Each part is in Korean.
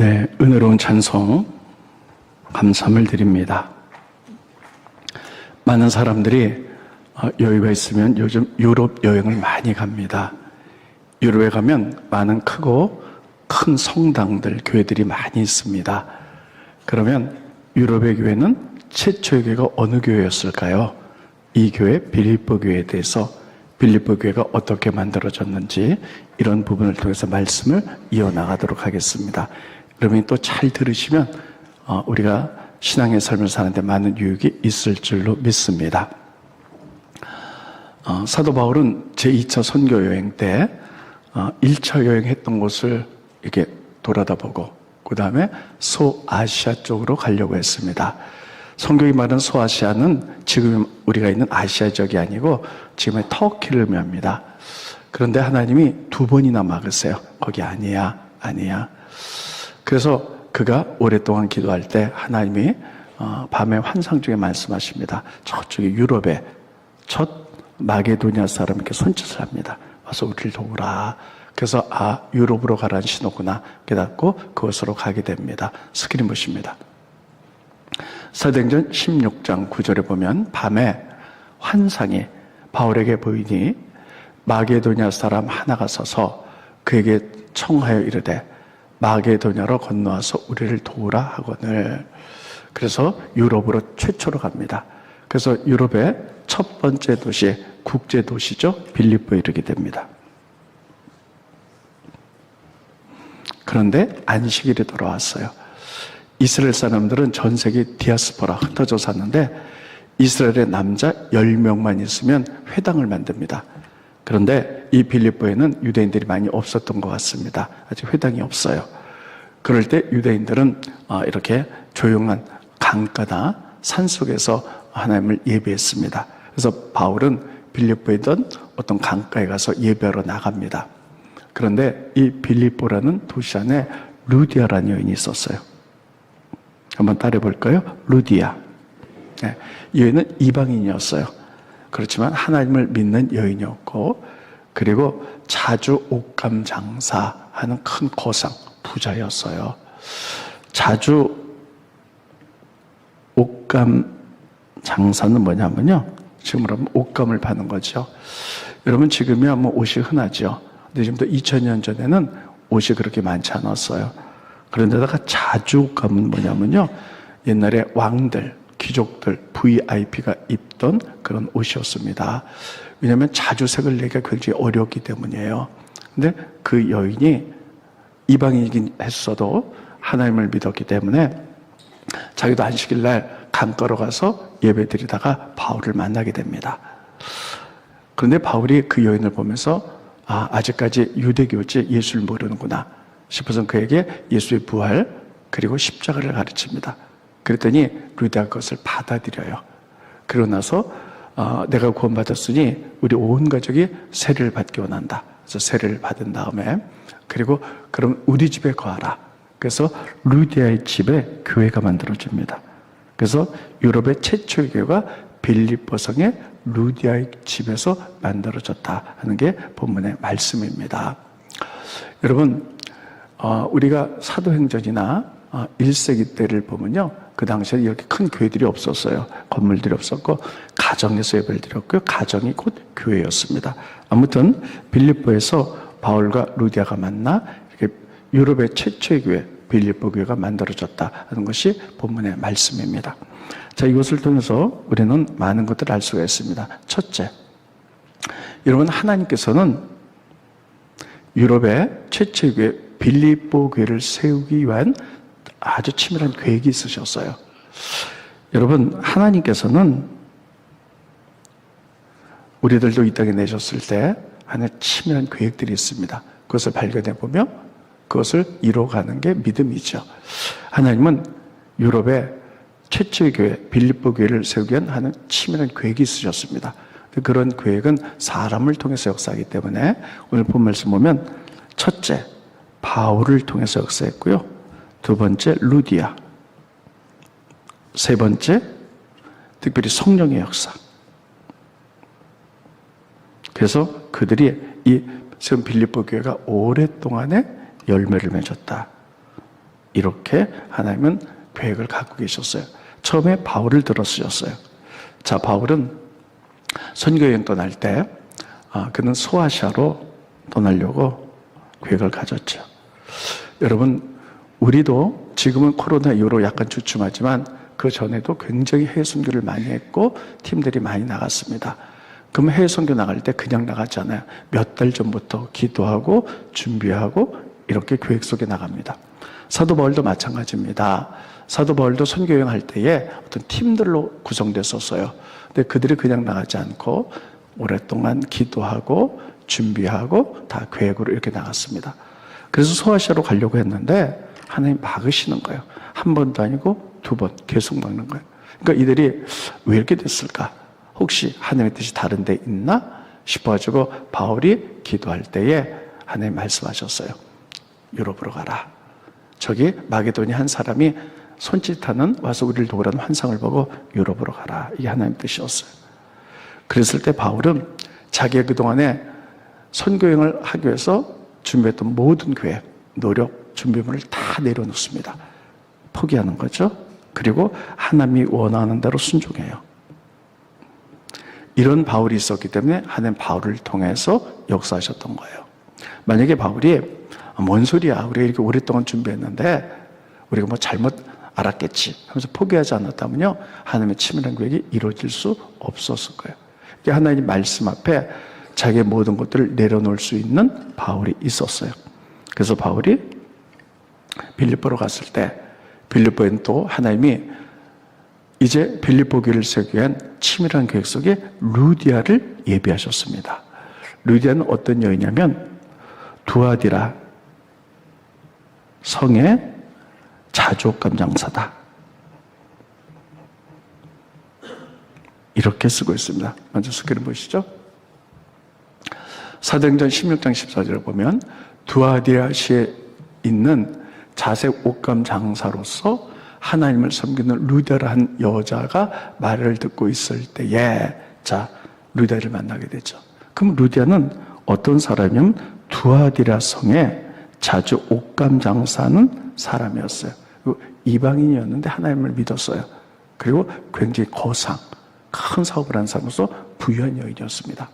네, 은혜로운 찬송 감사함을 드립니다. 많은 사람들이 여유가 있으면 요즘 유럽 여행을 많이 갑니다. 유럽에 가면 많은 크고 큰 성당들, 교회들이 많이 있습니다. 그러면 유럽의 교회는 최초의 교회가 어느 교회였을까요? 이 교회, 빌립보 교회에 대해서 빌립보 교회가 어떻게 만들어졌는지 이런 부분을 통해서 말씀을 이어나가도록 하겠습니다. 여러분이 또 잘 들으시면 우리가 신앙의 삶을 사는데 많은 유익이 있을 줄로 믿습니다. 사도 바울은 제2차 선교 여행 때 1차 여행했던 곳을 이렇게 돌아다보고 그 다음에 소아시아 쪽으로 가려고 했습니다. 성경이 말하는 소아시아는 지금 우리가 있는 아시아 지역이 아니고 지금의 터키를 의미합니다. 그런데 하나님이 2번이나 막으세요. 거기 아니야. 그래서 그가 오랫동안 기도할 때 하나님이 밤에 환상 중에 말씀하십니다. 저쪽에 유럽에 첫 마게도니아 사람에게 손짓을 합니다. 와서 우리를 도우라. 그래서 유럽으로 가라는 신호구나 깨닫고 그곳으로 가게 됩니다. 스크린 보십니다. 사도행전 16장 9절에 보면 밤에 환상이 바울에게 보이니 마게도니아 사람 하나가 서서 그에게 청하여 이르되 마게도냐로 건너와서 우리를 도우라 하거늘. 그래서 유럽으로 최초로 갑니다. 그래서 유럽의 첫 번째 도시, 국제 도시죠. 빌립보에 이르게 됩니다. 그런데 안식일이 돌아왔어요. 이스라엘 사람들은 전 세계 디아스포라 흩어져 샀는데 이스라엘의 남자 10명만 있으면 회당을 만듭니다. 그런데 이 빌립보에는 유대인들이 많이 없었던 것 같습니다. 아직 회당이 없어요. 그럴 때 유대인들은 이렇게 조용한 강가나 산속에서 하나님을 예배했습니다. 그래서 바울은 빌립보에 있던 어떤 강가에 가서 예배하러 나갑니다. 그런데 이 빌립보라는 도시 안에 루디아라는 여인이 있었어요. 한번 따라해 볼까요? 루디아. 네, 이 여인은 이방인이었어요. 그렇지만 하나님을 믿는 여인이었고, 그리고 자주 옷감 장사하는 큰 거상, 부자였어요. 자주 옷감 장사는 뭐냐면요, 지금으로 하면 옷감을 파는 거죠. 여러분 지금이야 뭐 옷이 흔하죠. 근데 지금도 2000년 전에는 옷이 그렇게 많지 않았어요. 그런데다가 자주 옷감은 뭐냐면요, 옛날에 왕들, 귀족들, VIP가 입던 그런 옷이었습니다. 왜냐하면 자주색을 내기가 굉장히 어렵기 때문이에요. 근데 그 여인이 이방인이긴 했어도 하나님을 믿었기 때문에 자기도 안식일 날 강가로 가서 예배드리다가 바울을 만나게 됩니다. 그런데 바울이 그 여인을 보면서 아직까지 유대교지 예수를 모르는구나 싶어서 그에게 예수의 부활 그리고 십자가를 가르칩니다. 그랬더니 루디아가 그것을 받아들여요. 그러고 나서 내가 구원받았으니 우리 온 가족이 세례를 받기 원한다. 그래서 세례를 받은 다음에 그리고 그럼 우리 집에 거하라. 그래서 루디아의 집에 교회가 만들어집니다. 그래서 유럽의 최초의 교회가 빌립보 성의 루디아의 집에서 만들어졌다 하는 게 본문의 말씀입니다. 여러분, 우리가 사도행전이나 1세기 때를 보면요, 그 당시에 이렇게 큰 교회들이 없었어요. 건물들이 없었고 가정에서 예배를 드렸고요, 가정이 곧 교회였습니다. 아무튼 빌립보에서 바울과 루디아가 만나 이렇게 유럽의 최초의 교회 빌립보 교회가 만들어졌다 하는 것이 본문의 말씀입니다. 자, 이것을 통해서 우리는 많은 것들을 알 수가 있습니다. 첫째, 여러분 하나님께서는 유럽의 최초의 교회 빌립보 교회를 세우기 위한 아주 치밀한 계획이 있으셨어요. 여러분 하나님께서는 우리들도 이 땅에 내셨을 때 하나의 치밀한 계획들이 있습니다. 그것을 발견해 보며 그것을 이뤄가는 게 믿음이죠. 하나님은 유럽의 최초의 교회 빌립보 교회를 세우기 위한 하는 치밀한 계획이 있으셨습니다. 그런 계획은 사람을 통해서 역사하기 때문에 오늘 본 말씀 보면 첫째, 바울을 통해서 역사했고요. 두 번째, 루디아. 세 번째, 특별히 성령의 역사. 그래서 그들이, 이 지금 빌립보 교회가 오랫동안에 열매를 맺었다. 이렇게 하나님은 계획을 갖고 계셨어요. 처음에 바울을 들어쓰셨어요. 자, 바울은 선교여행 떠날 때 그는 소아시아로 떠나려고 계획을 가졌죠. 여러분, 우리도 지금은 코로나 이후로 약간 주춤하지만 그 전에도 굉장히 해외 선교를 많이 했고 팀들이 많이 나갔습니다. 그럼 해외 선교 나갈 때 그냥 나가지 않아요. 몇 달 전부터 기도하고 준비하고 이렇게 계획 속에 나갑니다. 사도 바울도 마찬가지입니다. 사도 바울도 선교여행 할 때에 어떤 팀들로 구성됐었어요. 근데 그들이 그냥 나가지 않고 오랫동안 기도하고 준비하고 다 계획으로 이렇게 나갔습니다. 그래서 소아시아로 가려고 했는데 하나님 막으시는 거예요. 한 번도 아니고 두 번 계속 막는 거예요. 그러니까 이들이 왜 이렇게 됐을까? 혹시 하나님의 뜻이 다른 데 있나 싶어가지고 바울이 기도할 때에 하나님 말씀하셨어요. 유럽으로 가라. 저기 마게도니 한 사람이 손짓하는 와서 우리를 도우라는 환상을 보고 유럽으로 가라. 이게 하나님의 뜻이었어요. 그랬을 때 바울은 자기가 그동안에 선교여행을 하기 위해서 준비했던 모든 계획, 노력, 준비물을 다 내려놓습니다. 포기하는 거죠. 그리고 하나님이 원하는 대로 순종해요. 이런 바울이 있었기 때문에 하나님 바울을 통해서 역사하셨던 거예요. 만약에 바울이 뭔 소리야, 우리가 이렇게 오랫동안 준비했는데 우리가 뭐 잘못 알았겠지 하면서 포기하지 않았다면요, 하나님의 치밀한 계획이 이루어질 수 없었을 거예요. 하나님 말씀 앞에 자기의 모든 것들을 내려놓을 수 있는 바울이 있었어요. 그래서 바울이 빌립보로 갔을 때 빌립보에는 또 하나님이 이제 빌립보 교회를 세우기 위한 치밀한 계획 속에 루디아를 예비하셨습니다. 루디아는 어떤 여인이냐면 두아디라 성의 자족감 장사다. 이렇게 쓰고 있습니다. 먼저 스크린 보시죠. 사도행전 16장 14절을 보면 두아디라시에 있는 자색 옷감 장사로서 하나님을 섬기는 루디아라는 여자가 말을 듣고 있을 때에 자, 루디아를 만나게 되죠. 그럼 루디아는 어떤 사람이냐면 두아디라 성에 자주 옷감 장사하는 사람이었어요. 이방인이었는데 하나님을 믿었어요. 그리고 굉장히 거상, 큰 사업을 한 사람으로서 부유한 여인이었습니다.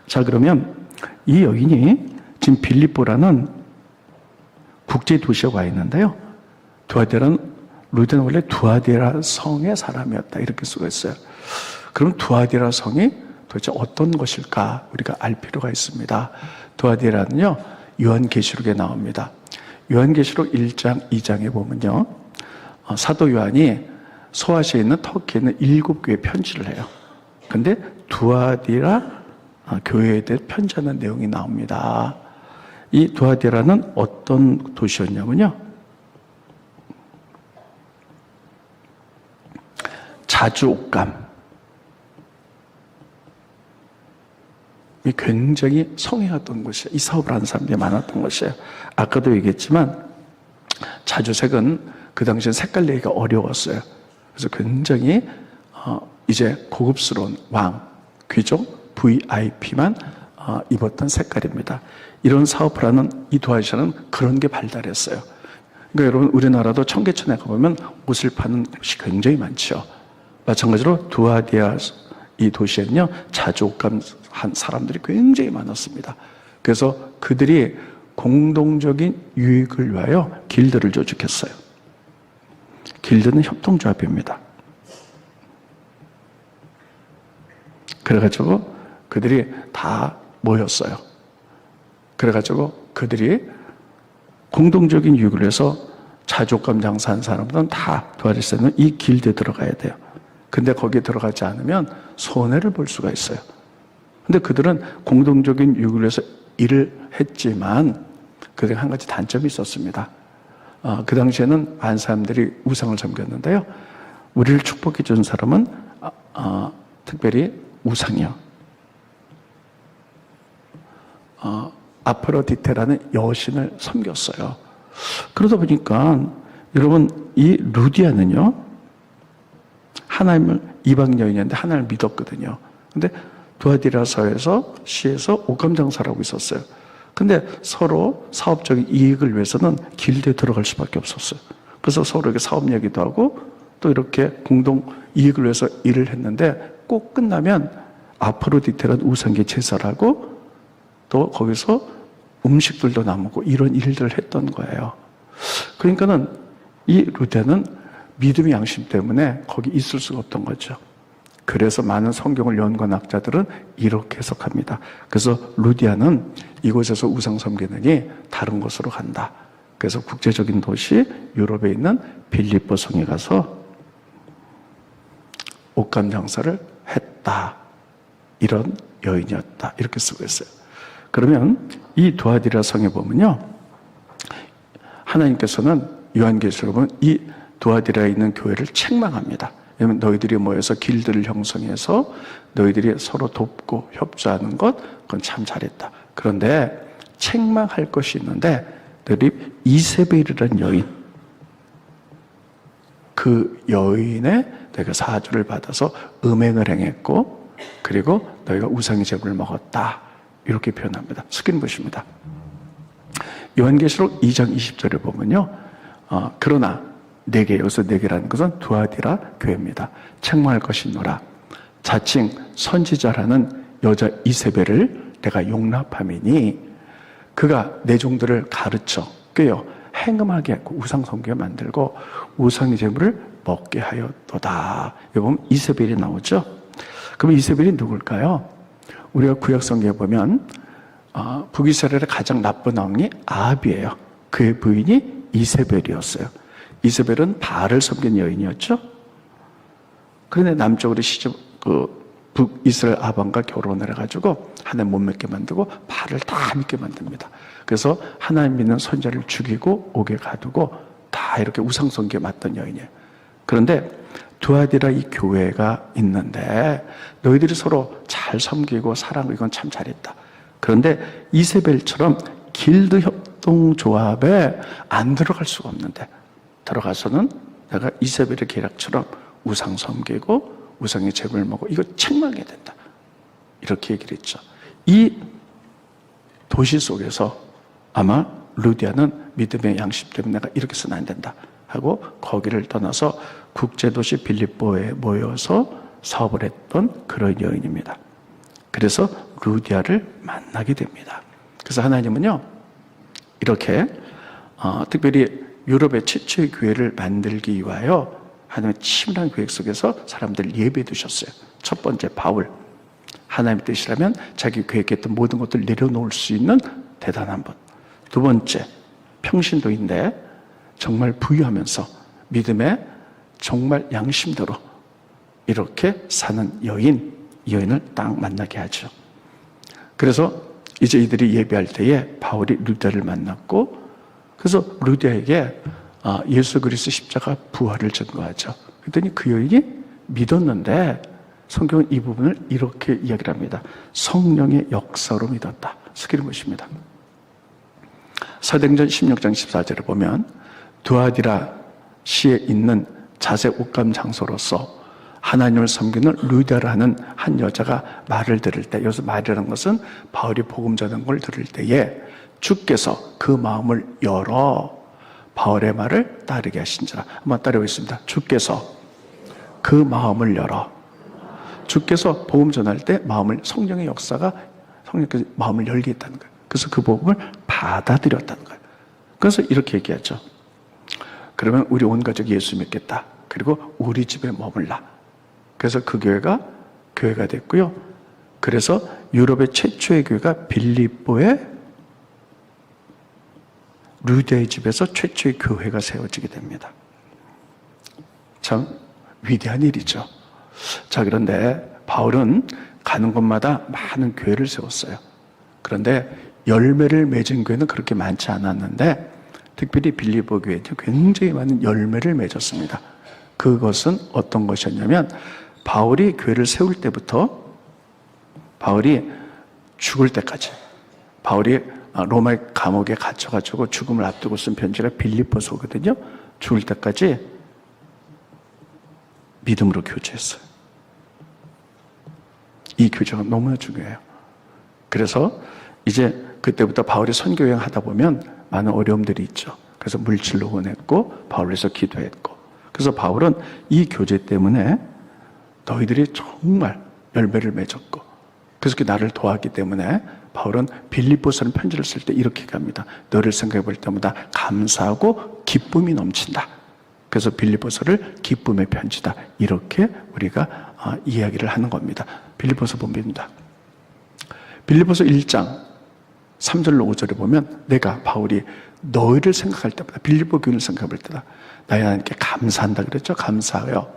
자, 그러면 이 여인이 지금 빌립보라는 국제 도시에 와 있는데요. 루디아는 원래 두아디라 성의 사람이었다, 이렇게 쓰고 있어요. 그럼 두아디라 성이 도대체 어떤 것일까 우리가 알 필요가 있습니다. 두아디라는요, 요한계시록에 나옵니다. 요한계시록 1장, 2장에 보면요, 사도 요한이 소아시아에 있는 터키에 있는 7교회 편지를 해요. 근데 두아디라 교회에 대해 편지하는 내용이 나옵니다. 이 두아디라는 어떤 도시였냐면요, 자주 옷감, 이 굉장히 성행했던 곳이에요. 이 사업을 하는 사람들이 많았던 곳이에요. 아까도 얘기했지만 자주색은 그 당시엔 색깔 내기가 어려웠어요. 그래서 굉장히 이제 고급스러운 왕, 귀족, VIP만 입었던 색깔입니다. 이런 사업을 하는 이 두아디라는 그런 게 발달했어요. 그러니까 여러분, 우리나라도 청계천에 가보면 옷을 파는 곳이 굉장히 많죠. 마찬가지로 두아디아 이 도시에는요, 자주 옷감 한 사람들이 굉장히 많았습니다. 그래서 그들이 공동적인 유익을 위하여 길드를 조직했어요. 길드는 협동조합입니다. 그래가지고 그들이 다 모였어요. 그래가지고 그들이 공동적인 유익을 위해서 자주 옷감 장사한 사람들은 다 두아디라에는 이 길드에 들어가야 돼요. 근데 거기에 들어가지 않으면 손해를 볼 수가 있어요. 근데 그들은 공동적인 유익을 위해서 일을 했지만 그들이 한 가지 단점이 있었습니다. 그 당시에는 많은 사람들이 우상을 섬겼는데요, 우리를 축복해 준 사람은 특별히 우상이요, 아프로디테라는 여신을 섬겼어요. 그러다 보니까 여러분, 이 루디아는요, 하나님을, 이방 여인이었는데 하나님을 믿었거든요. 근데 두아디라 시에서 옷감 장사를 하고 있었어요. 근데 서로 사업적인 이익을 위해서는 길드에 들어갈 수밖에 없었어요. 그래서 서로에게 사업 얘기도 하고 또 이렇게 공동 이익을 위해서 일을 했는데 꼭 끝나면 아프로디테라는 우상께 제사를 하고 또 거기서 음식들도 나누고 이런 일들을 했던 거예요. 그러니까는 이 루디아는 믿음의 양심 때문에 거기 있을 수가 없던 거죠. 그래서 많은 성경을 연구한 학자들은 이렇게 해석합니다. 그래서 루디아는 이곳에서 우상 섬기느니 다른 곳으로 간다. 그래서 국제적인 도시 유럽에 있는 빌립보 성에 가서 옷감 장사를 했다. 이런 여인이었다. 이렇게 쓰고 있어요. 그러면 이 두아디라 성에 보면요, 하나님께서는 요한계시록에 보면 이 두아디라에 있는 교회를 책망합니다. 왜냐하면 너희들이 모여서 길드를 형성해서 너희들이 서로 돕고 협조하는 것, 그건 참 잘했다. 그런데 책망할 것이 있는데 너희들이 이세벨이라는 여인, 그 여인의 너희가 사주를 받아서 음행을 행했고 그리고 너희가 우상의 제물을 먹었다. 이렇게 표현합니다. 스크린 보십니다. 요한계시록 2장 20절에 보면요, 그러나 내게, 여기서 내게라는 것은 두아디라 교회입니다. 책망할 것이 있노라. 자칭 선지자라는 여자 이세벨을 내가 용납함이니 그가 내 종들을 가르쳐 꾀어 행음하게 했고 우상 섬기게 만들고 우상의 제물을 먹게 하였도다. 여기 보면 이세벨이 나오죠. 그럼 이세벨이 누굴까요? 우리가 구약 성경에 보면 북이스라엘의 가장 나쁜 왕이 아합이에요. 그의 부인이 이세벨이었어요. 이세벨은 바알을 섬긴 여인이었죠. 그런데 남쪽으로 북이스라엘 아방과 결혼을 해가지고 하나님 못 믿게 만들고 바알을 다 믿게 만듭니다. 그래서 하나님 믿는 선자를 죽이고 옥에 가두고 다 이렇게 우상숭배에 맞던 여인이에요. 그런데 두아디라 이 교회가 있는데 너희들이 서로 잘 섬기고 사랑하고 이건 참 잘했다. 그런데 이세벨처럼 길드 협동조합에 안 들어갈 수가 없는데 들어가서는 내가 이세벨의 계략처럼 우상 섬기고 우상의 제물 먹고 이거 책망해야 된다. 이렇게 얘기를 했죠. 이 도시 속에서 아마 루디아는 믿음의 양심 때문에 내가 이렇게 쓰면 안 된다 하고 거기를 떠나서 국제도시 빌립보에 모여서 사업을 했던 그런 여인입니다. 그래서 루디아를 만나게 됩니다. 그래서 하나님은요 이렇게 특별히 유럽의 최초의 교회를 만들기 위하여 하나님의 치밀한 계획 속에서 사람들을 예배해 두셨어요. 첫 번째 바울, 하나님의 뜻이라면 자기 계획했던 모든 것들을 내려놓을 수 있는 대단한 분. 두 번째 평신도인데 정말 부유하면서 믿음에 정말 양심대로 이렇게 사는 여인, 이 여인을 딱 만나게 하죠. 그래서 이제 이들이 예배할 때에 바울이 루디아를 만났고 그래서 루디아에게 예수 그리스도 십자가 부활을 증거하죠. 그랬더니 그 여인이 믿었는데 성경은 이 부분을 이렇게 이야기를 합니다. 성령의 역사로 믿었다. 스크린 보십니다. 사도행전 16장 14절에 보면 두아디라 시에 있는 자색 옷감 장소로서 하나님을 섬기는 루디아라는 한 여자가 말을 들을 때, 여기서 말이라는 것은 바울이 복음 전하는 걸 들을 때에 주께서 그 마음을 열어 바울의 말을 따르게 하신지라. 한번 따라오겠습니다. 주께서 그 마음을 열어. 주께서 복음 전할 때 마음을, 성령의 역사가 성령께서 마음을 열게 했다는 거예요. 그래서 그 복음을 받아들였다는 거예요. 그래서 이렇게 얘기하죠. 그러면 우리 온 가족이 예수 믿겠다. 그리고 우리 집에 머물라. 그래서 그 교회가 됐고요. 그래서 유럽의 최초의 교회가 빌립보의 루디아의 집에서 최초의 교회가 세워지게 됩니다. 참 위대한 일이죠. 자, 그런데 바울은 가는 곳마다 많은 교회를 세웠어요. 그런데 열매를 맺은 교회는 그렇게 많지 않았는데 특별히 빌립보 교회는 굉장히 많은 열매를 맺었습니다. 그것은 어떤 것이었냐면 바울이 교회를 세울 때부터 바울이 죽을 때까지, 바울이 로마의 감옥에 갇혀가지고 죽음을 앞두고 쓴 편지가 빌립보서거든요. 죽을 때까지 믿음으로 교제했어요. 이 교제가 너무나 중요해요. 그래서 이제 그때부터 바울이 선교여행 하다 보면 많은 어려움들이 있죠. 그래서 물질로 후원했고 바울을 위해서 기도했고, 그래서 바울은 이 교제 때문에 너희들이 정말 열매를 맺었고, 그래서 나를 도왔기 때문에 바울은 빌립보서는 편지를 쓸 때 이렇게 합니다. 너를 생각해 볼 때마다 감사하고 기쁨이 넘친다. 그래서 빌립보서를 기쁨의 편지다, 이렇게 우리가 이야기를 하는 겁니다. 빌립보서 봅니다. 빌립보서 1장 3절로 5절에 보면 내가 바울이 너희를 생각할 때마다, 빌립보 교인을 생각해 볼 때다 나의 하나님께 감사한다 그랬죠. 감사해요.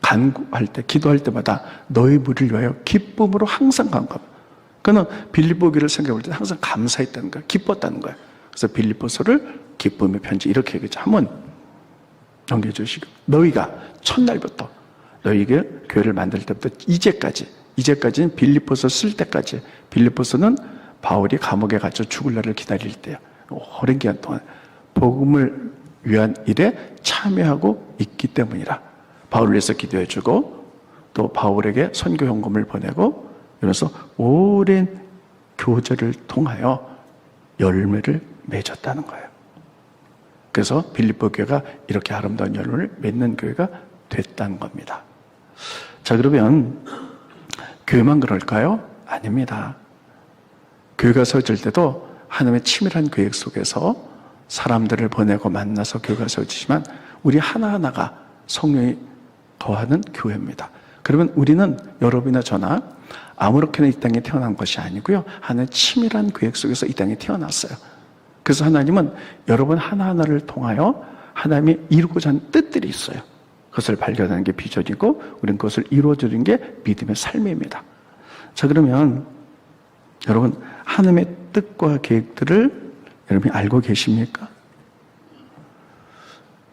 간구할 때, 기도할 때마다 너희 무리를 위하여 기쁨으로 항상 간구합니다. 그는 빌립보 교회를 생각해 볼 때 항상 감사했다는 거예요. 기뻤다는 거예요. 그래서 빌립보서를 기쁨의 편지, 이렇게 얘기하죠. 한번 넘겨주시고, 너희가 첫날부터 너희에게 교회를 만들 때부터 이제까지는 빌립보서 쓸 때까지, 빌립보서는 바울이 감옥에 갇혀 죽을 날을 기다릴 때야. 오랜 기간 동안 복음을 위한 일에 참여하고 있기 때문이라. 바울을 위해서 기도해주고 또 바울에게 선교 헌금을 보내고, 이러면서 오랜 교제를 통하여 열매를 맺었다는 거예요. 그래서 빌립보 교회가 이렇게 아름다운 열매를 맺는 교회가 됐다는 겁니다. 자, 그러면 교회만 그럴까요? 아닙니다. 교회가 세워질 때도 하나님의 치밀한 계획 속에서 사람들을 보내고 만나서 교회가 세워지지만 우리 하나하나가 성령이 거하는 교회입니다. 그러면 우리는, 여러분이나 저나 아무렇게나 이 땅에 태어난 것이 아니고요, 하나님의 치밀한 계획 속에서 이 땅에 태어났어요. 그래서 하나님은 여러분 하나하나를 통하여 하나님이 이루고자 하는 뜻들이 있어요. 그것을 발견하는 게 비전이고, 우리는 그것을 이루어주는 게 믿음의 삶입니다. 자, 그러면 여러분, 하나님의 뜻과 계획들을 여러분이 알고 계십니까?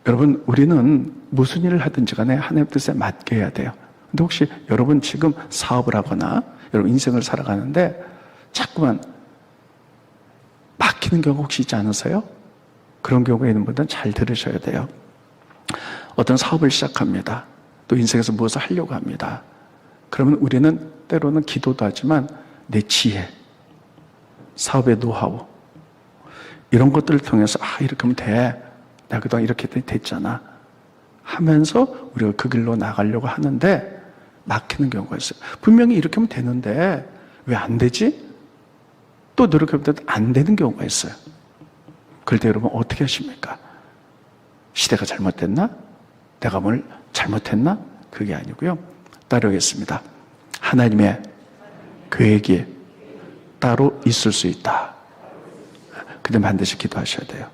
여러분, 우리는 무슨 일을 하든지 간에 하나님의 뜻에 맞게 해야 돼요. 근데 혹시 여러분 지금 사업을 하거나 여러분 인생을 살아가는데 자꾸만 막히는 경우가 혹시 있지 않으세요? 그런 경우가 있는 분들은 잘 들으셔야 돼요. 어떤 사업을 시작합니다. 또 인생에서 무엇을 하려고 합니다. 그러면 우리는 때로는 기도도 하지만 내 지혜, 사업의 노하우, 이런 것들을 통해서 이렇게 하면 돼. 내가 그동안 이렇게 됐잖아 하면서 우리가 그 길로 나가려고 하는데 막히는 경우가 있어요. 분명히 이렇게 하면 되는데 왜 안 되지? 또 노력해보면 안 되는 경우가 있어요. 그럴 때 여러분 어떻게 하십니까? 시대가 잘못됐나? 내가 뭘 잘못했나? 그게 아니고요. 따르겠습니다. 하나님의 계획이 따로 있을 수 있다. 근데 반드시 기도하셔야 돼요.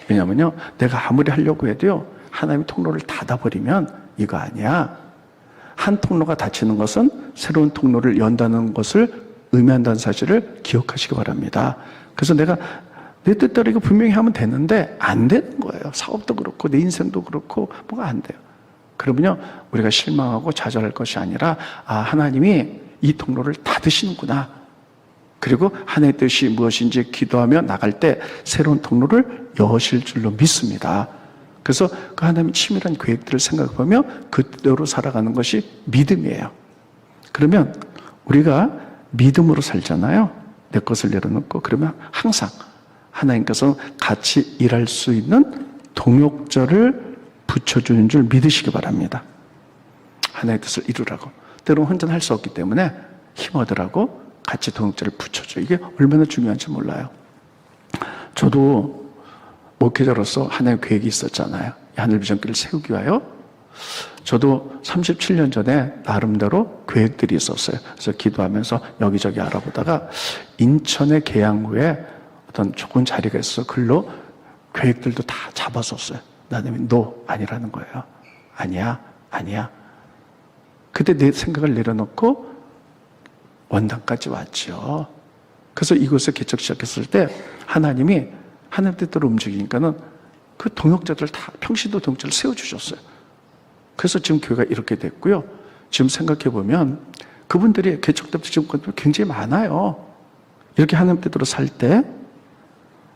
왜냐면요, 내가 아무리 하려고 해도요, 하나님이 통로를 닫아버리면 이거 아니야. 한 통로가 닫히는 것은 새로운 통로를 연다는 것을 의미한다는 사실을 기억하시기 바랍니다. 그래서 내가 내 뜻대로 이거 분명히 하면 되는데 안 되는 거예요. 사업도 그렇고 내 인생도 그렇고 뭐가 안 돼요. 그러면요, 우리가 실망하고 좌절할 것이 아니라 하나님이 이 통로를 닫으시는구나. 그리고 하나님의 뜻이 무엇인지 기도하며 나갈 때 새로운 통로를 여실 줄로 믿습니다. 그래서 그 하나님의 치밀한 계획들을 생각하며 그대로 살아가는 것이 믿음이에요. 그러면 우리가 믿음으로 살잖아요. 내 것을 내려놓고. 그러면 항상 하나님께서 같이 일할 수 있는 동역자를 붙여주는 줄 믿으시기 바랍니다. 하나님의 뜻을 이루라고. 때로는 혼자는 할 수 없기 때문에 힘 얻으라고 같이 동역자를 붙여줘. 이게 얼마나 중요한지 몰라요. 저도 목회자로서 하나님의 계획이 있었잖아요. 하늘비전교회를 세우기 위하여. 저도 37년 전에 나름대로 계획들이 있었어요. 그래서 기도하면서 여기저기 알아보다가 인천의 계양구에 어떤 좋은 자리가 있어서 글로 계획들도 다 잡았었어요. 나는 너 아니라는 거예요. 아니야. 그때 내 생각을 내려놓고 원당까지 왔죠. 그래서 이곳에 개척 시작했을 때 하나님이 하나님 뜻대로 움직이니까는 그 동역자들 다 평신도 동역자를 세워주셨어요. 그래서 지금 교회가 이렇게 됐고요. 지금 생각해보면 그분들이 개척 때부터 지금까지 굉장히 많아요. 이렇게 하나님 뜻대로 살 때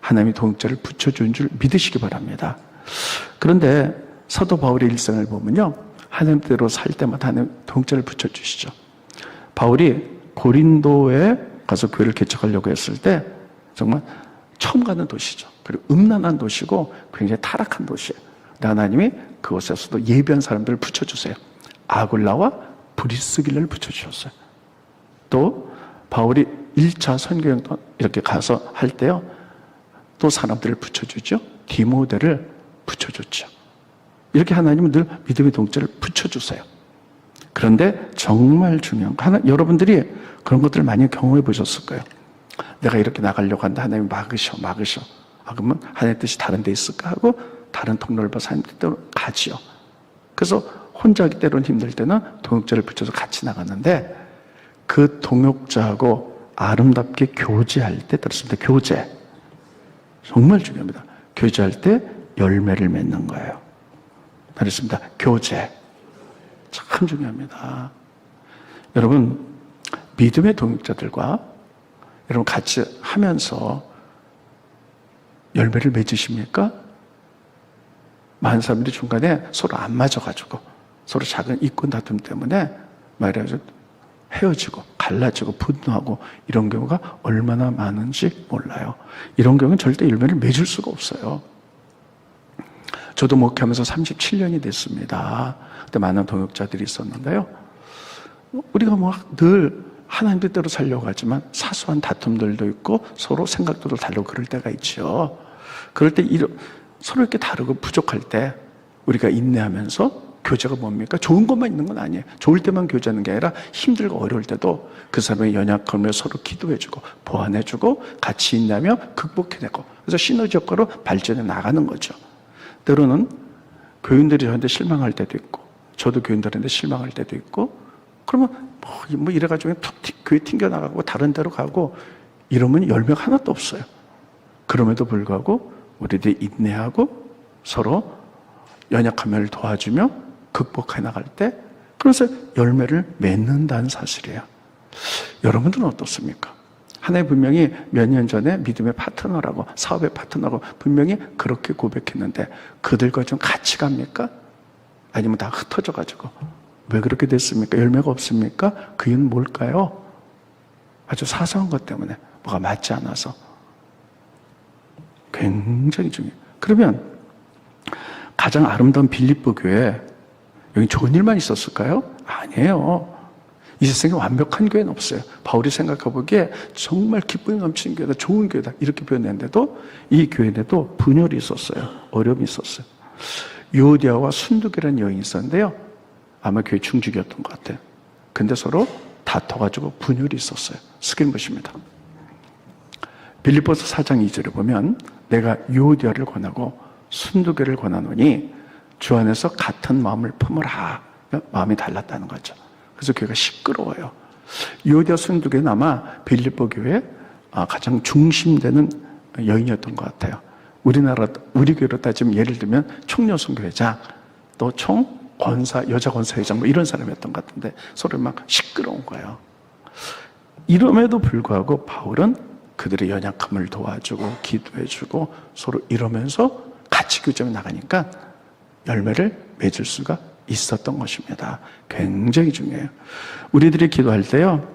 하나님이 동역자를 붙여준 줄 믿으시기 바랍니다. 그런데 사도 바울의 일생을 보면요, 하나님 뜻대로 살 때마다 하나님 동역자를 붙여주시죠. 바울이 고린도에 가서 교회를 개척하려고 했을 때 정말 처음 가는 도시죠. 그리고 음란한 도시고 굉장히 타락한 도시예요. 근데 하나님이 그곳에서도 예비한 사람들을 붙여주세요. 아굴라와 브리스길라를 붙여주셨어요. 또 바울이 1차 선교행 이렇게 가서 할 때요, 또 사람들을 붙여주죠. 디모데를 붙여줬죠. 이렇게 하나님은 늘 믿음의 동체를 붙여주세요. 그런데 정말 중요한 거, 여러분들이 그런 것들을 많이 경험해 보셨을 거예요. 내가 이렇게 나가려고 하는데 하나님이 막으셔. 그러면 하나님의 뜻이 다른 데 있을까 하고 다른 통로를 봐서 하나님 뜻대로 가지요. 그래서 혼자 하기 때로는 힘들 때는 동역자를 붙여서 같이 나갔는데, 그 동역자하고 아름답게 교제할 때, 들었습니다. 교제. 정말 중요합니다. 교제할 때 열매를 맺는 거예요. 그렇습니다. 교제. 참 중요합니다. 여러분, 믿음의 동역자들과 여러분 같이 하면서 열매를 맺으십니까? 많은 사람들이 중간에 서로 안 맞아가지고 서로 작은 이권 다툼 때문에 말이야죠, 헤어지고 갈라지고 분노하고 이런 경우가 얼마나 많은지 몰라요. 이런 경우는 절대 열매를 맺을 수가 없어요. 저도 목회하면서 37년이 됐습니다. 그때 많은 동역자들이 있었는데요, 우리가 뭐 늘 하나님 뜻대로 살려고 하지만 사소한 다툼들도 있고 서로 생각도 다르고 그럴 때가 있죠. 그럴 때 서로 이렇게 다르고 부족할 때 우리가 인내하면서, 교제가 뭡니까? 좋은 것만 있는 건 아니에요. 좋을 때만 교제하는 게 아니라 힘들고 어려울 때도 그 사람의 연약함을 서로 기도해주고 보완해주고 같이 인내하며 극복해내고, 그래서 시너지 효과로 발전해 나가는 거죠. 때로는 교인들이 저한테 실망할 때도 있고 저도 교인들한테 실망할 때도 있고, 그러면 뭐 이래가지고 교회 튕겨나가고 다른 데로 가고 이러면 열매가 하나도 없어요. 그럼에도 불구하고 우리들이 인내하고 서로 연약함을 도와주며 극복해 나갈 때, 그래서 열매를 맺는다는 사실이에요. 여러분들은 어떻습니까? 하나님 분명히 몇 년 전에 믿음의 파트너라고, 사업의 파트너라고 분명히 그렇게 고백했는데 그들과 좀 같이 갑니까? 아니면 다 흩어져가지고 왜 그렇게 됐습니까? 열매가 없습니까? 그 이유는 뭘까요? 아주 사소한 것 때문에, 뭐가 맞지 않아서. 굉장히 중요해요. 그러면 가장 아름다운 빌립보 교회, 여기 좋은 일만 있었을까요? 아니에요. 이 세상에 완벽한 교회는 없어요. 바울이 생각해보기에 정말 기쁨이 넘치는 교회다, 좋은 교회다 이렇게 표현했는데도 이 교회에도 분열이 있었어요. 어려움이 있었어요. 유오디아와 순두계라는 여인이 있었는데요, 아마 교회 중직이었던 것 같아요. 근데 서로 다퉈가지고 분열이 있었어요. 스크린 보십니다. 빌립보서 4장 2절에 보면 내가 유오디아를 권하고 순두계를 권하노니 주 안에서 같은 마음을 품으라. 마음이 달랐다는 거죠. 그래서 교회가 시끄러워요. 유오디아 순두계는 아마 빌립보 교회의 가장 중심되는 여인이었던 것 같아요. 우리 교회로 따지면 예를 들면 총여성교회장, 또 총권사, 여자 권사회장 뭐 이런 사람이었던 것 같은데 서로 막 시끄러운 거예요. 이럼에도 불구하고 바울은 그들의 연약함을 도와주고 기도해주고 서로 이러면서 같이 교제에 나가니까 열매를 맺을 수가 있었던 것입니다. 굉장히 중요해요. 우리들이 기도할 때요,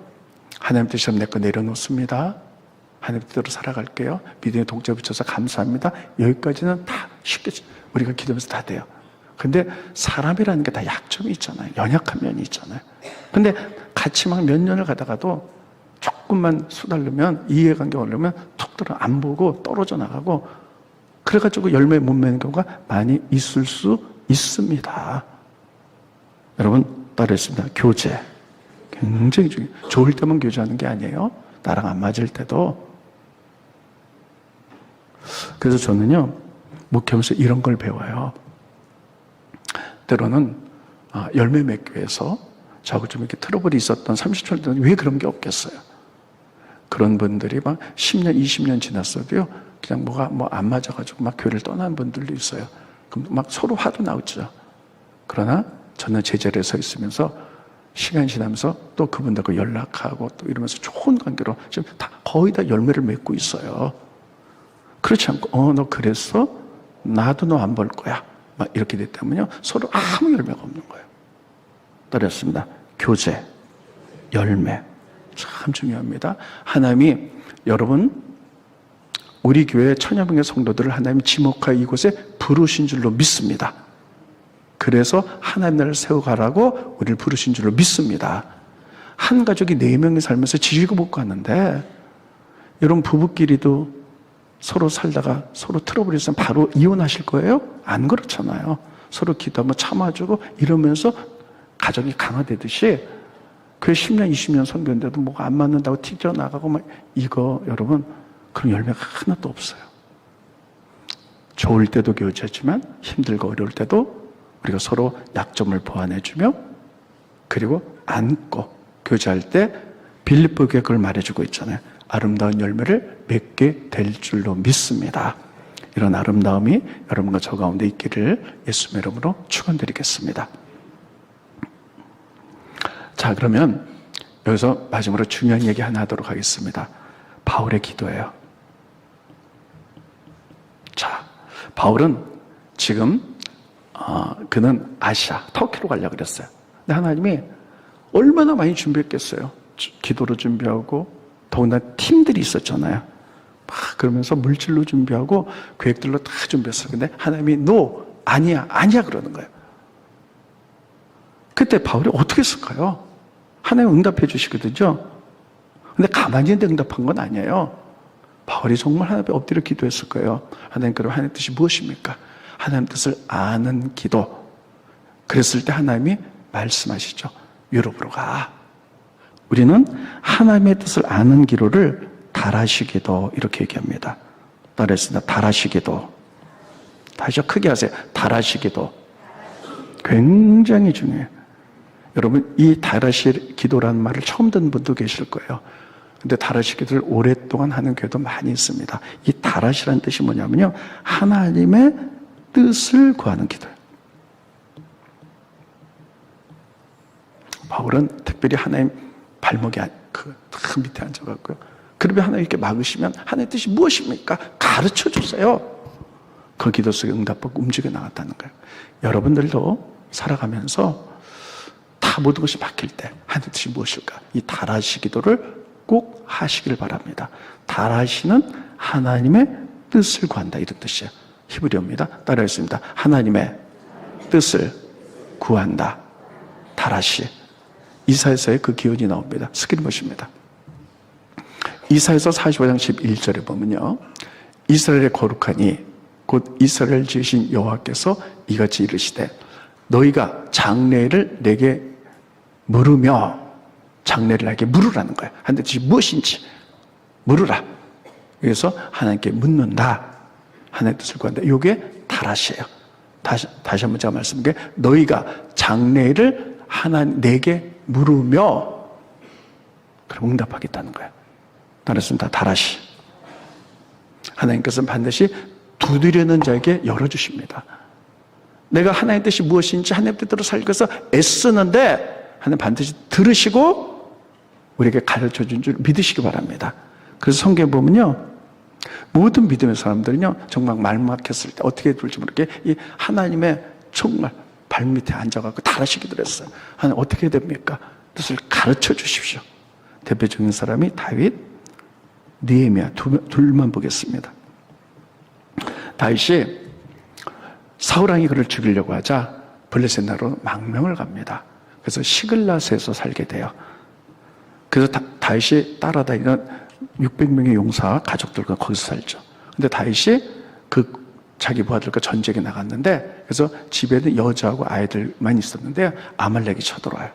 하나님 뜻이면 내 거 내려놓습니다. 하나님 뜻대로 살아갈게요. 믿음의 동체 붙여서 감사합니다. 여기까지는 다 쉽게 우리가 기도하면서 다 돼요. 근데 사람이라는 게 다 약점이 있잖아요. 연약한 면이 있잖아요. 근데 같이 막 몇 년을 가다가도 조금만 수달르면, 이해관계가 오르면 톡 들어 안 보고 떨어져 나가고, 그래가지고 열매 못 맺는 경우가 많이 있을 수 있습니다. 여러분, 따르겠습니다. 교제. 굉장히 중요해요. 좋을 때만 교제하는 게 아니에요. 나랑 안 맞을 때도. 그래서 저는요, 목회하면서 이런 걸 배워요. 때로는 열매 맺기 위해서 저하고 좀 이렇게 트러블이 있었던 30년 동안 왜 그런 게 없겠어요? 그런 분들이 막 10년, 20년 지났어도요, 그냥 뭐가 안 맞아가지고 막 교회를 떠난 분들도 있어요. 그럼 막 서로 화도 나오죠. 그러나 저는 제자리에 서 있으면서 시간이 지나면서 또 그분들과 연락하고 또 이러면서 좋은 관계로 지금 거의 다 열매를 맺고 있어요. 그렇지 않고 너 그랬어? 나도 너 안 볼 거야. 막 이렇게 됐다면요, 서로 아무 열매가 없는 거예요. 따랐습니다. 교제, 열매 참 중요합니다. 하나님이 여러분 우리 교회 천여명의 성도들을 하나님 지목하여 이곳에 부르신 줄로 믿습니다. 그래서 하나님 나라를 세워가라고 우리를 부르신 줄로 믿습니다. 한 가족이 4명이 살면서 지지고 볶고 하는데, 여러분 부부끼리도 서로 살다가 서로 트러블이 있으면 바로 이혼하실 거예요? 안 그렇잖아요. 서로 기도하면 참아주고 이러면서 가정이 강화되듯이, 교회 10년 20년 선교인데도 뭐가 안 맞는다고 튀겨나가고 막, 이거 여러분 그런 열매가 하나도 없어요. 좋을 때도 교제하지만 힘들고 어려울 때도 우리가 서로 약점을 보완해주며, 그리고 안고 교제할 때 빌립보 교회 그걸 말해주고 있잖아요. 아름다운 열매를 맺게 될 줄로 믿습니다. 이런 아름다움이 여러분과 저 가운데 있기를 예수님의 이름으로 축원드리겠습니다. 자, 그러면 여기서 마지막으로 중요한 얘기 하나 하도록 하겠습니다. 바울의 기도예요. 자, 바울은 지금 그는 아시아, 터키로 가려고 그랬어요. 근데 하나님이 얼마나 많이 준비했겠어요. 기도로 준비하고, 더군다나 팀들이 있었잖아요. 막 그러면서 물질로 준비하고 계획들로 다 준비했어요. 근데 하나님이 아니야 그러는 거예요. 그때 바울이 어떻게 했을까요? 하나님 응답해 주시거든요. 근데 가만히 있는데 응답한 건 아니에요. 바울이 정말 하나님 앞에 엎드려 기도했을 거예요. 하나님, 그럼 하나님 뜻이 무엇입니까? 하나님 뜻을 아는 기도. 그랬을 때 하나님이 말씀하시죠. 유럽으로 가. 우리는 하나님의 뜻을 아는 기도를 달하시기도, 이렇게 얘기합니다. 따라했습니다. 달하시기도. 다시 크게 하세요. 달하시기도. 굉장히 중요해요. 여러분, 이 달하시 기도라는 말을 처음 듣는 분도 계실 거예요. 근데 달하시 기도를 오랫동안 하는 교회도 많이 있습니다. 이 달하시라는 뜻이 뭐냐면요, 하나님의 뜻을 구하는 기도예요. 바울은 특별히 하나님 발목이 그 밑에 앉아갖고요. 그러면 하나님 이렇게 막으시면 하나님의 뜻이 무엇입니까? 가르쳐 주세요. 그 기도 속에 응답받고 움직여 나갔다는 거예요. 여러분들도 살아가면서 다 모든 것이 바뀔 때 하나님의 뜻이 무엇일까? 이 달하시 기도를 꼭 하시길 바랍니다. 달하시는 하나님의 뜻을 구한다, 이런 뜻이에요. 히브리어입니다. 따라했습니다. 하나님의 뜻을 구한다. 달하시. 이사야서에 그 기원이 나옵니다. 스크린봇입니다. 이사야서 45장 11절에 보면요, 이스라엘의 거룩하니 곧 이스라엘 지으신 여호와께서 이같이 이르시되 너희가 장래를 내게 물으며, 장래를 나에게 물으라는 거예요. 하나님의 뜻이 무엇인지 물으라. 그래서 하나님께 묻는다. 하나님의 뜻을 구한다. 이게 달하시예요. 다시 한번 제가 말씀드릴게요. 너희가 장래를 내게 물으며, 그럼 응답하겠다는 거예요. 따라서 달하시. 하나님께서는 반드시 두드리는 자에게 열어주십니다. 내가 하나님의 뜻이 무엇인지 하나님의 뜻대로 살기 위해서 애쓰는데 하나님 반드시 들으시고 우리에게 가르쳐준 줄 믿으시기 바랍니다. 그래서 성경에 보면요, 모든 믿음의 사람들은요, 정말 말막했을 때 어떻게 될지 모르게 이 하나님의 정말 발밑에 앉아갖고 달하시기도 했어요. 하나님 어떻게 해야 됩니까? 뜻을 가르쳐 주십시오. 대표적인 사람이 다윗, 느헤미야, 둘만 보겠습니다. 다윗이 사울왕이 그를 죽이려고 하자 블레셋 나라로 망명을 갑니다. 그래서 시글라스에서 살게 돼요. 그래서 다윗이 따라다니는 600명의 용사 가족들과 거기서 살죠. 근데 다윗이 자기 부하들과 전쟁에 나갔는데, 그래서 집에는 여자하고 아이들만 있었는데 아말렉이 쳐들어와요.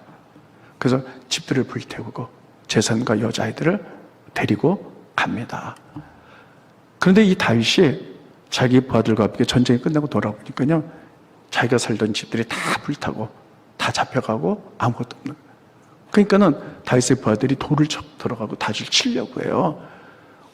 그래서 집들을 불태우고 재산과 여자아이들을 데리고 갑니다. 그런데 이 다윗이 자기 부하들과 함께 전쟁이 끝나고 돌아오니까요, 자기가 살던 집들이 다 불타고 다 잡혀가고 아무것도 없는 거예요. 그러니까는 다윗의 부하들이 돌을 들어가고 다윗을 치려고 해요.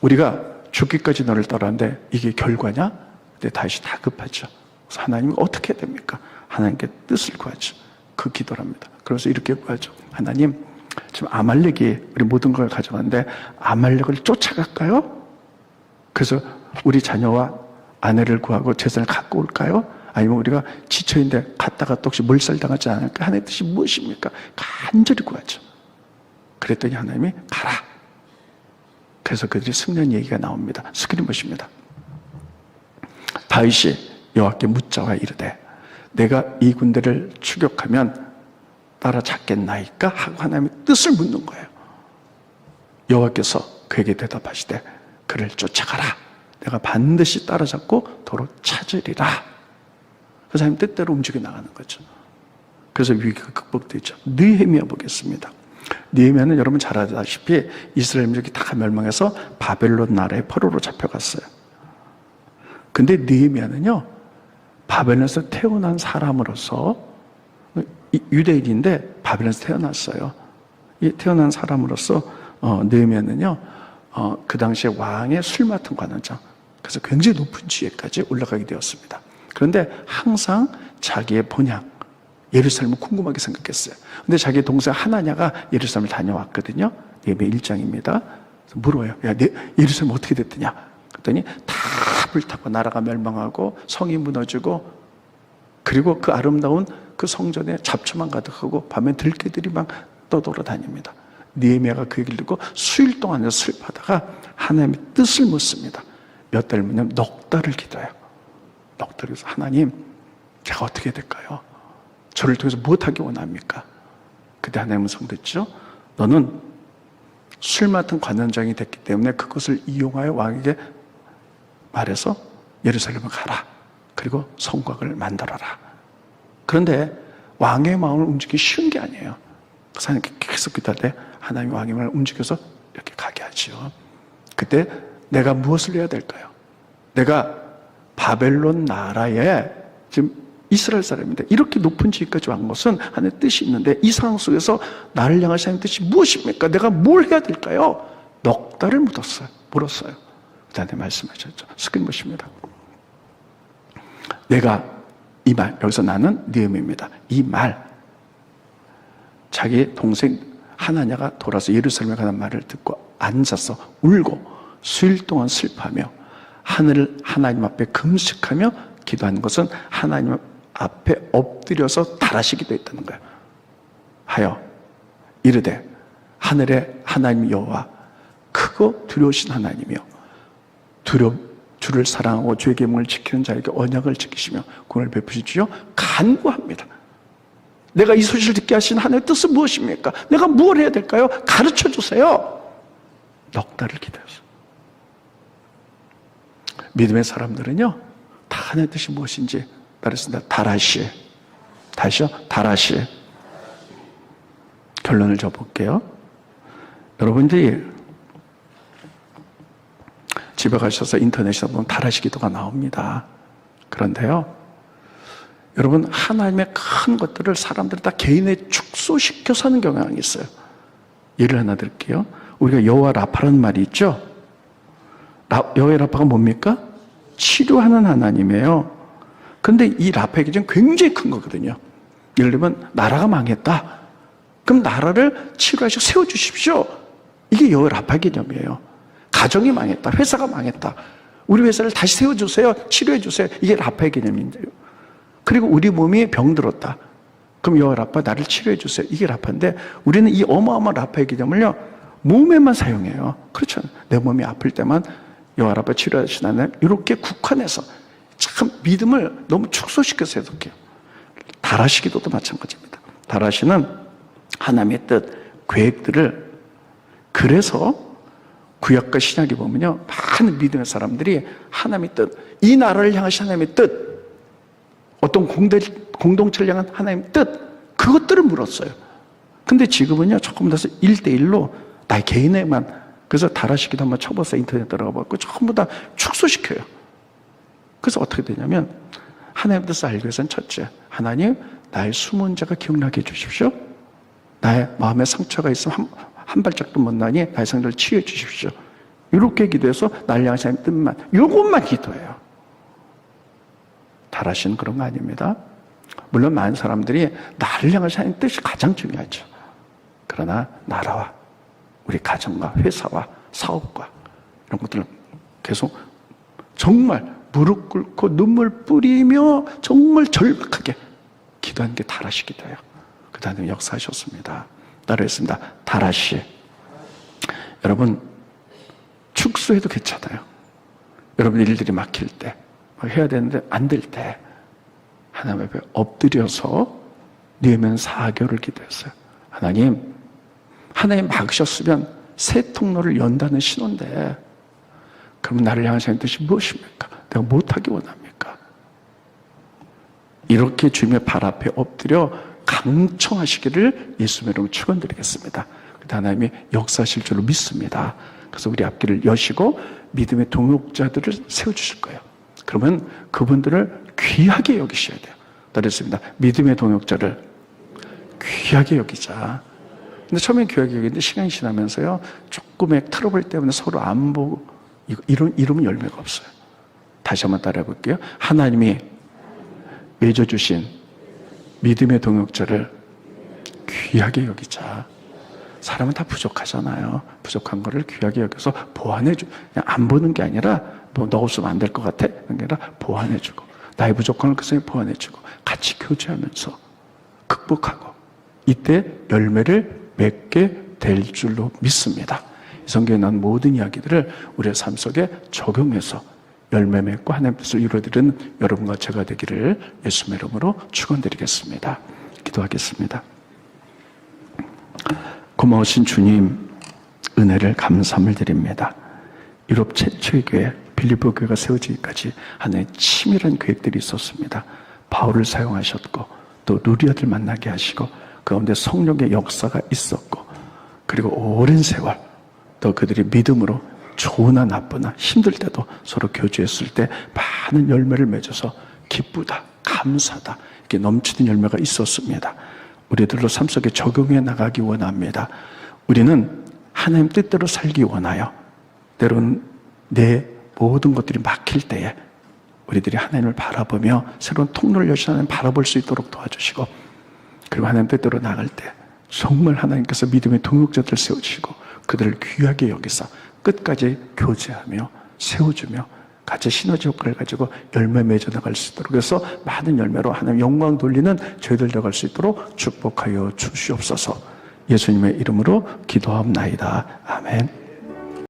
우리가 죽기까지 너를 따랐는데 이게 결과냐? 근데 다윗이 다급하죠. 그래서 하나님이 어떻게 해야 됩니까? 하나님께 뜻을 구하죠. 그 기도랍니다. 그래서 이렇게 구하죠. 하나님, 지금 아말렉이 우리 모든 걸 가져갔는데 아말렉을 쫓아갈까요? 그래서 우리 자녀와 아내를 구하고 재산을 갖고 올까요? 아니면 우리가 지쳐있는데 갔다가 또 혹시 몰살당하지 않을까? 하나님의 뜻이 무엇입니까? 간절히 구하죠. 그랬더니 하나님이 가라. 그래서 그들이 승리한 얘기가 나옵니다. 스크린 보십니다. 다윗이 여호와께 묻자와 이르되 내가 이 군대를 추격하면 따라잡겠나이까? 하고 하나님의 뜻을 묻는 거예요. 여호와께서 그에게 대답하시되 그를 쫓아가라. 내가 반드시 따라잡고 도로 찾으리라. 그 사람 뜻대로 움직여 나가는 거죠. 그래서 위기가 극복되죠. 느헤미야 보겠습니다. 느헤미야는 여러분 잘 아다시피 이스라엘 민족이 다 멸망해서 바벨론 나라의 포로로 잡혀갔어요. 근데 느헤미야는요, 바벨론에서 태어난 사람으로서, 유대인인데 바벨론에서 태어났어요. 이 태어난 사람으로서 느헤미야는요, 그 당시에 왕의 술 맡은 관원장, 그래서 굉장히 높은 지위까지 올라가게 되었습니다. 그런데 항상 자기의 본향, 예루살렘을 궁금하게 생각했어요. 근데 자기 동생 하나냐가 예루살렘을 다녀왔거든요. 예배 1장입니다. 물어요. 야, 예루살렘 어떻게 됐더냐? 그랬더니 다 불타고 나라가 멸망하고 성이 무너지고, 그리고 그 아름다운 그 성전에 잡초만 가득하고 밤에 들개들이 막 떠돌아다닙니다. 느헤미야가 그 얘기를 듣고 수일 동안 슬퍼하다가 하나님의 뜻을 묻습니다. 몇 달 묻냐면 넉 달을 기도해요. 넉 달에서 하나님, 제가 어떻게 해야 될까요? 저를 통해서 무엇하기 원합니까? 그때 하나님은 성 듣죠. 너는 술 맡은 관원장이 됐기 때문에 그것을 이용하여 왕에게 말해서 예루살렘을 가라. 그리고 성곽을 만들어라. 그런데 왕의 마음을 움직이기 쉬운 게 아니에요. 그 사람이 계속 기도할 때 하나님이 왕의 마음을 움직여서 이렇게 가게 하죠. 그때 내가 무엇을 해야 될까요? 내가 바벨론 나라에 지금 이스라엘 사람인데 이렇게 높은 지위까지 온 것은 하나님의 뜻이 있는데 이 상황 속에서 나를 향하신 하나님의 뜻이 무엇입니까? 내가 뭘 해야 될까요? 넉 달을 물었어요. 그 다음에 말씀하셨죠. 스크린 보십니다. 내가 이 말, 여기서 나는 느헤미야입니다. 이 말, 자기 동생 하나냐가 돌아서 예루살렘에 가는 말을 듣고 앉아서 울고 수일 동안 슬퍼하며 하나님 앞에 금식하며 기도하는 것은 하나님 앞에 엎드려서 달하시기도 했다는 거예요. 하여 이르되 하늘의 하나님 여호와 크고 두려우신 하나님이여 주를 사랑하고 주의 계명을 지키는 자에게 언약을 지키시며 구원을 베푸시지요 간구합니다. 내가 이 소식을 듣게 하신 하나님의 뜻은 무엇입니까? 내가 무엇을 해야 될까요? 가르쳐 주세요. 넉 달을 기다렸어요. 믿음의 사람들은요, 다 하나님의 뜻이 무엇인지 말했습니다. 다라시. 다시요? 다라시. 결론을 줘볼게요. 여러분들이 집에 가셔서 인터넷에 보면 다라시 기도가 나옵니다. 그런데요, 여러분, 하나님의 큰 것들을 사람들이 다 개인에 축소시켜서 하는 경향이 있어요. 예를 하나 드릴게요. 우리가 여호와 라파라는 말이 있죠? 여호와 라파가 뭡니까? 치료하는 하나님이에요. 그런데 이 라파의 기준은 굉장히 큰 거거든요. 예를 들면 나라가 망했다. 그럼 나라를 치료하시고 세워주십시오. 이게 여호와 라파 개념이에요. 가정이 망했다. 회사가 망했다. 우리 회사를 다시 세워주세요. 치료해주세요. 이게 라파의 개념인데요. 그리고 우리 몸이 병들었다. 그럼 여호와 라파 나를 치료해주세요. 이게 라파인데 우리는 이 어마어마한 라파의 개념을요, 몸에만 사용해요. 그렇죠. 내 몸이 아플 때만 여호와 라파 치료하시나요? 이렇게 국한해서 참 믿음을 너무 축소시켜서 해석해요. 다라시 기도도 마찬가지입니다. 다라시는 하나님의 뜻, 계획들을, 그래서 구약과 신약에 보면요, 많은 믿음의 사람들이 하나님의 뜻, 이 나라를 향하신 하나님의 뜻, 어떤 공동체를 향한 하나님의 뜻, 그것들을 물었어요. 근데 지금은요, 조금 더 1대1로 나의 개인에만, 그래서 다라시 기도 한번 쳐보세요. 인터넷 들어가고 전부 다 축소시켜요. 그래서 어떻게 되냐면 하나님의 뜻을 알기 위해서는 첫째, 하나님, 나의 숨은 자가 기억나게 해주십시오. 나의 마음에 상처가 있으면 한 발짝도 못 나니 나의 상처를 치유해 주십시오. 이렇게 기도해서 나를 향하신 하나님의 뜻만, 이것만 기도해요. 다라시는 그런 거 아닙니다. 물론 많은 사람들이 나를 향하신 하나님의 뜻이 가장 중요하죠. 그러나 나라와 우리 가정과 회사와 사업과 이런 것들을 계속 정말 무릎 꿇고 눈물 뿌리며 정말 절박하게 기도하는 게 다라시 기도예요. 그 다음에 역사하셨습니다. 따라했습니다. 다라시. 여러분, 축소해도 괜찮아요. 여러분 일들이 막힐 때, 해야 되는데 안 될 때 하나님 앞에 엎드려서 느헤미야는 4개월을 기도했어요. 하나님 막으셨으면 새 통로를 연다는 신호인데 그러면 나를 향하신 뜻이 무엇입니까? 내가 못하기 원합니까? 이렇게 주님의 발 앞에 엎드려 강청하시기를 예수님의 이름으로 축원드리겠습니다. 하나님이 역사하실 줄로 믿습니다. 그래서 우리 앞길을 여시고 믿음의 동역자들을 세워주실 거예요. 그러면 그분들을 귀하게 여기셔야 돼요. 그랬습니다. 믿음의 동역자를 귀하게 여기자. 근데 처음엔 귀하게 여기는데 시간이 지나면서요, 조금의 트러블 때문에 서로 안 보고, 이러면 열매가 없어요. 다시 한번 따라해 볼게요. 하나님이 맺어주신 믿음의 동역자를 귀하게 여기자. 사람은 다 부족하잖아요. 부족한 거를 귀하게 여겨서 보완해주고, 그냥 안 보는 게 아니라 뭐 너 없으면 안 될 것 같아? 그런 게 아니라 보완해주고, 나의 부족한 걸 그 사람이 보완해주고, 같이 교제하면서 극복하고, 이때 열매를 맺게 될 줄로 믿습니다. 이 성경에 나온 모든 이야기들을 우리의 삶 속에 적용해서 열매 맺고 하나님의 뜻을 이루어드리는 여러분과 제가 되기를 예수님의 이름으로 축원드리겠습니다. 기도하겠습니다. 고마우신 주님, 은혜를 감사함을 드립니다. 유럽 최초의 교회 빌립보 교회가 세워지기까지 하나의 치밀한 계획들이 있었습니다. 바울을 사용하셨고 또 루리아들 만나게 하시고 그 가운데 성령의 역사가 있었고, 그리고 오랜 세월 또 그들이 믿음으로 좋으나 나쁘나 힘들 때도 서로 교제했을 때 많은 열매를 맺어서 기쁘다, 감사다, 이렇게 넘치는 열매가 있었습니다. 우리들도 삶 속에 적용해 나가기 원합니다. 우리는 하나님 뜻대로 살기 원하여 때로는 내 모든 것들이 막힐 때에 우리들이 하나님을 바라보며 새로운 통로를 여신 하나님 바라볼 수 있도록 도와주시고, 그리고 하나님 뜻대로 나갈 때 정말 하나님께서 믿음의 동역자들을 세우시고 그들을 귀하게 여기서 끝까지 교제하며 세워주며 같이 시너지 효과를 가지고 열매 맺어 나갈 수 있도록, 그래서 많은 열매로 하나님 영광 돌리는 저희들 되어갈 수 있도록 축복하여 주시옵소서. 예수님의 이름으로 기도하옵나이다. 아멘.